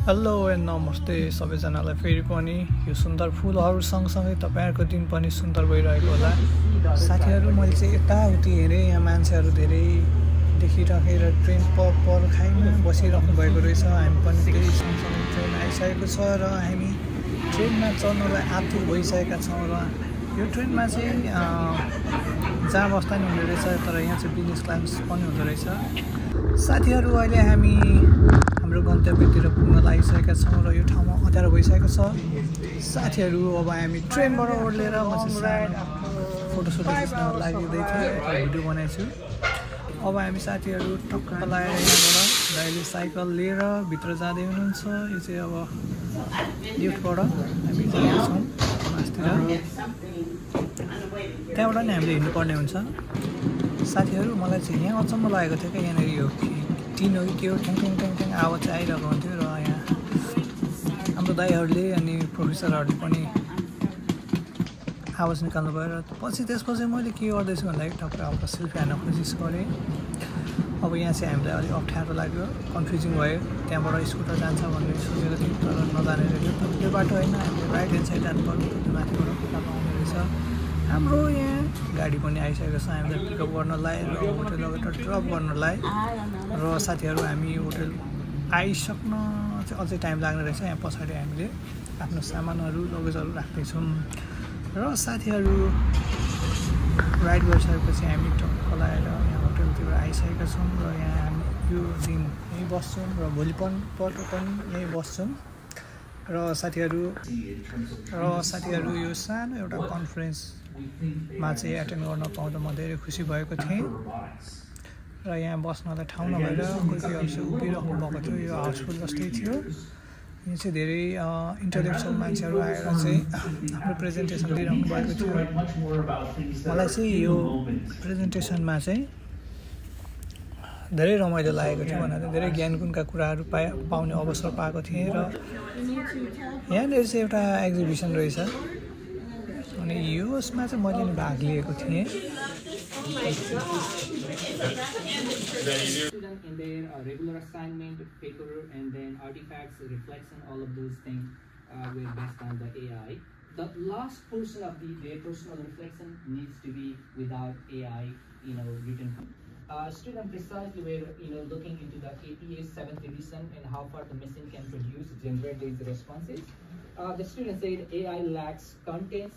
Hello and नमस्ते सबैजनालाई फेरि पनि यो सुन्दर फुलहरू सँगसँगै तपाईहरुको दिन पनि सुन्दर भइरहेको होला। साथीहरु मैले चाहिँ यताउति हेरेँ, यहाँ मान्छेहरु धेरै देखिराखेर ट्रेन पर्खाइमा बसिराख्नु भएको रहेछ। हामी पनि त्यही सँगसँगै ट्रेन आइसकेको छ र हामी ट्रेनमा चढ्नलाई आतुर भइसकेका छौँ। र यो ट्रेनमा चाहिँ जहाँ बस्दा नि हुने रहेछ, तर यहाँ चाहिँ बिजनेस क्लास पनि हुँदो रहेछ। साथीहरु अहिले हामी हाम्रो गन्तव्यतिर पुग्न लागिसकेका छौँ र यो ठाउँमा अँध्यारो भइसकेको छ। साथीहरु अब हामी ट्रेनबाट ओर्लेर म चाहिँ फोटोसुट खिच्न लागिँदै थिएँ, भिडियो बनाइछु। अब हामी साथीहरु टक्क लगाएर यहाँबाट दाइले साइकल लिएर भित्र जाँदै हुनुहुन्छ। यो चाहिँ अब लिफ्टबाट हामी यहाँ छौँ मास्तिर, त्यहाँबाट नि हामीले हिँड्नुपर्ने हुन्छ। साथीहरु मलाई चाहिँ यहाँ अचम्म लागेको थियो क्या, यहाँनिर यो टिन हो कि के हो, ठ्याङ ठ्याङ ठ्याङ ठ्याङ आवाज चाहिँ आइरहेको हुन्थ्यो। र यहाँ हाम्रो दाइहरूले अनि प्रोफेसरहरूले पनि आवाज निकाल्नु भयो। र त्यसपछि मैले के गर्दैछु भन्दाखेरि टक्क अब सेल्फी हान्न कोसिस गरेँ। अब यहाँ चाहिँ हामीलाई अलिक अप्ठ्यारो लाग्यो, कन्फ्युजिङ भयो। त्यहाँबाट स्कुटर जान्छ भन्ने सोचेको थियौँ, तर नजाने रहेछ। तर त्यो बाटो होइन, हामीले राइट ह्यान्ड साइड जानुपर्ने, त्यो माथिबाट बाटो आउने रहेछ। हाम्रो यहाँ गाडी पनि आइसकेको छ हामीलाई पिकअप गर्नलाई र होटल लगेर ड्रप गर्नलाई। र साथीहरु हामी होटल आइसक्न चाहिँ अझै टाइम लाग्ने रहेछ। यहाँ पछाडि हामीले आफ्नो सामानहरू लगेजहरू राख्दैछौँ। र साथीहरु राइड गरिसकेपछि हामी टक्क लगाएर यहाँ होटलतिर आइसकेका छौँ। र यहाँ हामी यो दिन यहीँ बस्छौँ र भोलिपल्ट पनि यहीँ बस्छौँ। र साथीहरु यो सानो एउटा कन्फरेन्समा चाहिँ एटेन्ड गर्न पाउँदा म धेरै खुसी भएको थिएँ। र यहाँ बस्नलाई ठाउँ नभएर कोही चाहिँ उभिराख्नु भएको थियो, यो हाउसफुल जस्तै थियो। यो चाहिँ धेरै इन्टेलेक्चुअल मान्छेहरू आएर चाहिँ आफ्नो प्रेजेन्टेसन दिइराख्नु भएको थियो। मलाई चाहिँ यो प्रेजेन्टेसनमा चाहिँ धेरै रमाइलो लागेको थियो, भनेर धेरै ज्ञानगुणका कुराहरू पाउने अवसर पाएको थिएँ। र यहाँनिर चाहिँ एउटा एक्जिबिसन रहेछ, अनि यसमा चाहिँ मैले नि भाग लिएको थिएँ। Student in their regular assignment, paper, and then artifacts, reflection, all of those things were based on the AI. The last portion of their personal reflection needs to be without AI, written. Student precisely were, looking into the APA 7th edition and how far the machine can produce, generate these responses. The student said AI lacks content